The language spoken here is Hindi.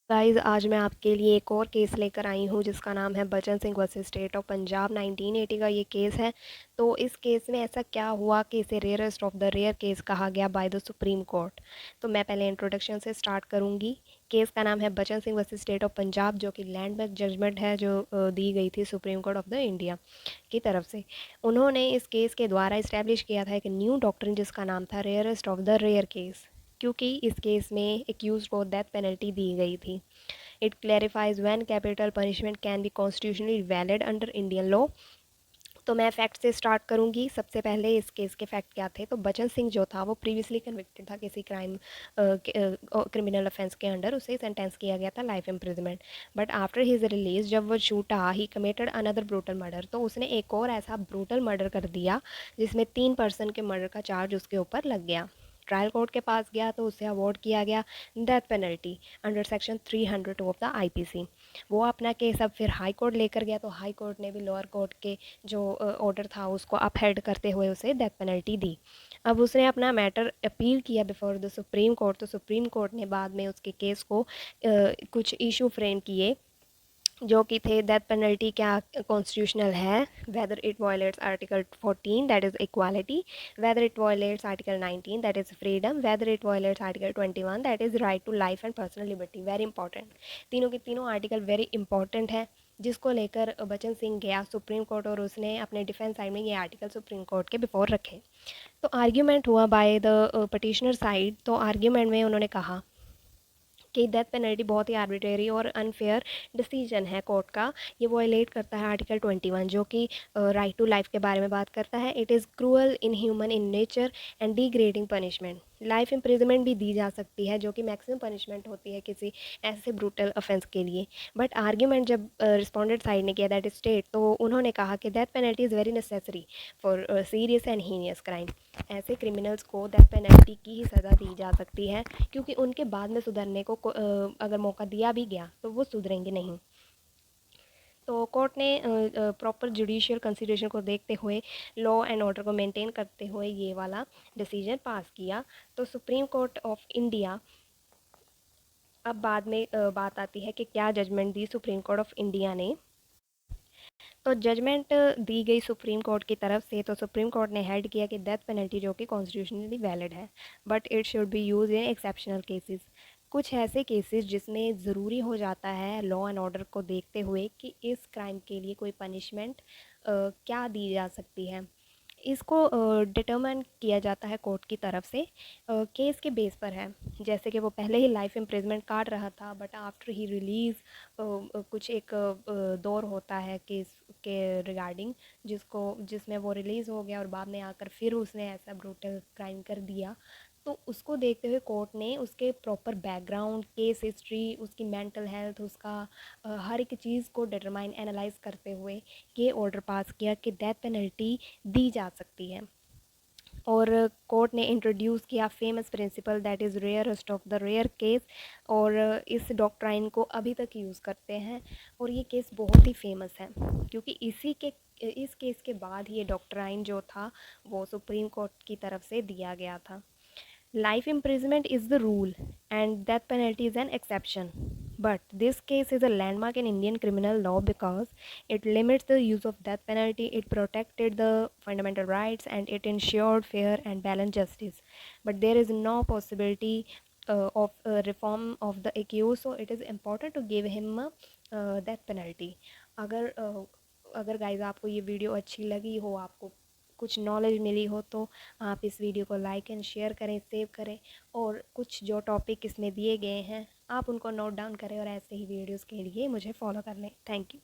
गाइस आज मैं आपके लिए एक और केस लेकर आई हूँ जिसका नाम है बचन Singh versus state of Punjab 1980 का ये केस है। तो इस केस में ऐसा क्या हुआ कि इसे rarest of the rare case कहा गया बाय द सुप्रीम कोर्ट। तो मैं पहले इंट्रोडक्शन से स्टार्ट करूँगी। केस का नाम है बचन Singh versus state of Punjab, जो कि लैंडमार्क जजमेंट है जो दी गई थी supreme Court of the India की तरफ से। उन्होंने इस केस के द्वारा इस्टेब्लिश किया था एक न्यू डॉक्ट्रिन जिसका नाम था rarest of the rare case, क्योंकि इस केस में एक्यूज को डेथ पेनल्टी दी गई थी। It clarifies when capital punishment can be constitutionally valid under Indian law. तो मैं फैक्ट से स्टार्ट करूंगी। सबसे पहले इस केस के फैक्ट क्या थे। तो बचन सिंह जो था वो प्रीवियसली कन्विक्टेड था किसी क्रिमिनल ऑफेंस के अंडर, उसे सेंटेंस किया गया था life imprisonment. But after his release जब वो छूटा ही कमिटेड अनदर ब्रूटल मर्डर। तो उसने एक और ऐसा ब्रूटल मर्डर कर दिया जिसमें 3 पर्सन के मर्डर का चार्ज उसके ऊपर लग गया। ट्रायल कोर्ट के पास गया तो उसे अवॉर्ड किया गया death penalty under section 302 of the IPC. वो अपना केस अब फिर हाई कोर्ट लेकर गया, तो हाई कोर्ट ने भी लोअर कोर्ट के जो ऑर्डर था उसको अपहेल्ड करते हुए उसे डेथ पेनल्टी दी। अब उसने अपना मैटर अपील किया बिफोर द सुप्रीम कोर्ट। तो सुप्रीम कोर्ट ने बाद में उसके केस को कुछ इशू फ्रेम किए जो कि थे डेथ पेनल्टी क्या कॉन्स्टिट्यूशनल है, whether it violates article 14 that is equality, whether it violates article 19 that is freedom, whether it violates article 21 that is right to life and personal liberty. Very important, तीनों के तीनों आर्टिकल वेरी इंपॉर्टेंट है, जिसको लेकर बचन सिंह गया सुप्रीम कोर्ट और उसने अपने डिफेंस साइड में ये आर्टिकल सुप्रीम कोर्ट के बिफोर रखे। तो आर्ग्यूमेंट हुआ बाय द पटिशनर साइड। तो आर्ग्यूमेंट में उन्होंने कहा कि डेथ पेनल्टी बहुत ही आर्बिट्रेरी और अनफेयर डिसीजन है कोर्ट का। ये वॉयलेट करता है आर्टिकल 21 जो कि राइट टू लाइफ के बारे में बात करता है। It is cruel in human in nature and degrading punishment. Life imprisonment भी दी जा सकती है जो कि मैक्सिमम पनिशमेंट होती है किसी ऐसे ब्रूटल ऑफेंस के लिए। बट आर्ग्यूमेंट जब रिस्पोंडेंट साइड ने किया दैट स्टेट, तो उन्होंने कहा कि death penalty is very necessary for serious and heinous crime. ऐसे क्रिमिनल्स को डेथ पेनल्टी की ही सज़ा दी जा सकती है, क्योंकि उनके बाद में सुधरने को अगर मौका दिया भी गया तो वो सुधरेंगे नहीं। तो कोर्ट ने प्रॉपर जुडिशियल कंसिडरेशन को देखते हुए, लॉ एंड ऑर्डर को मेंटेन करते हुए ये वाला डिसीजन पास किया। तो सुप्रीम कोर्ट ऑफ इंडिया, अब बाद में बात आती है कि क्या जजमेंट दी सुप्रीम कोर्ट ऑफ इंडिया ने। तो जजमेंट दी गई सुप्रीम कोर्ट की तरफ से। तो सुप्रीम कोर्ट ने हेल्ड किया कि डेथ पेनल्टी जो कि कॉन्स्टिट्यूशनली वैलिड है, but it should be use in exceptional cases. कुछ ऐसे केसेस जिसमें ज़रूरी हो जाता है लॉ एंड ऑर्डर को देखते हुए कि इस क्राइम के लिए कोई पनिशमेंट क्या दी जा सकती है, इसको डिटरमिन किया जाता है कोर्ट की तरफ से केस के बेस पर है। जैसे कि वो पहले ही लाइफ इम्प्रिजमेंट काट रहा था, बट आफ्टर ही रिलीज़ कुछ एक दौर होता है केस के रिगार्डिंग, जिसमें वो रिलीज़ हो गया और बाद में आकर फिर उसने ऐसा ब्रूटल क्राइम कर दिया। तो उसको देखते हुए कोर्ट ने उसके प्रॉपर बैकग्राउंड, केस हिस्ट्री, उसकी मेंटल हेल्थ, उसका हर एक चीज़ को डिटरमाइन एनालाइज करते हुए ये ऑर्डर पास किया कि डेथ पेनल्टी दी जा सकती है। और कोर्ट ने इंट्रोड्यूस किया famous principle that is rarest of the rare case, और इस डॉक्ट्राइन को अभी तक यूज़ करते हैं। और ये केस बहुत ही फेमस है क्योंकि इस केस के बाद ही ये डॉक्ट्राइन जो था वो सुप्रीम कोर्ट की तरफ से दिया गया था। Life imprisonment is the rule and death penalty is an exception. But this case is a landmark in Indian criminal law because it limits the use of death penalty, it protected the fundamental rights, and it ensured fair and balanced justice. But there is no possibility of reform of the accused, so it is important to give him a death penalty. अगर अगर गाइज आपको ये वीडियो अच्छी लगी हो, आपको कुछ नॉलेज मिली हो, तो आप इस वीडियो को लाइक एंड शेयर करें, सेव करें, और कुछ जो टॉपिक इसमें दिए गए हैं आप उनको नोट डाउन करें और ऐसे ही वीडियोस के लिए मुझे फॉलो कर लें। Thank you.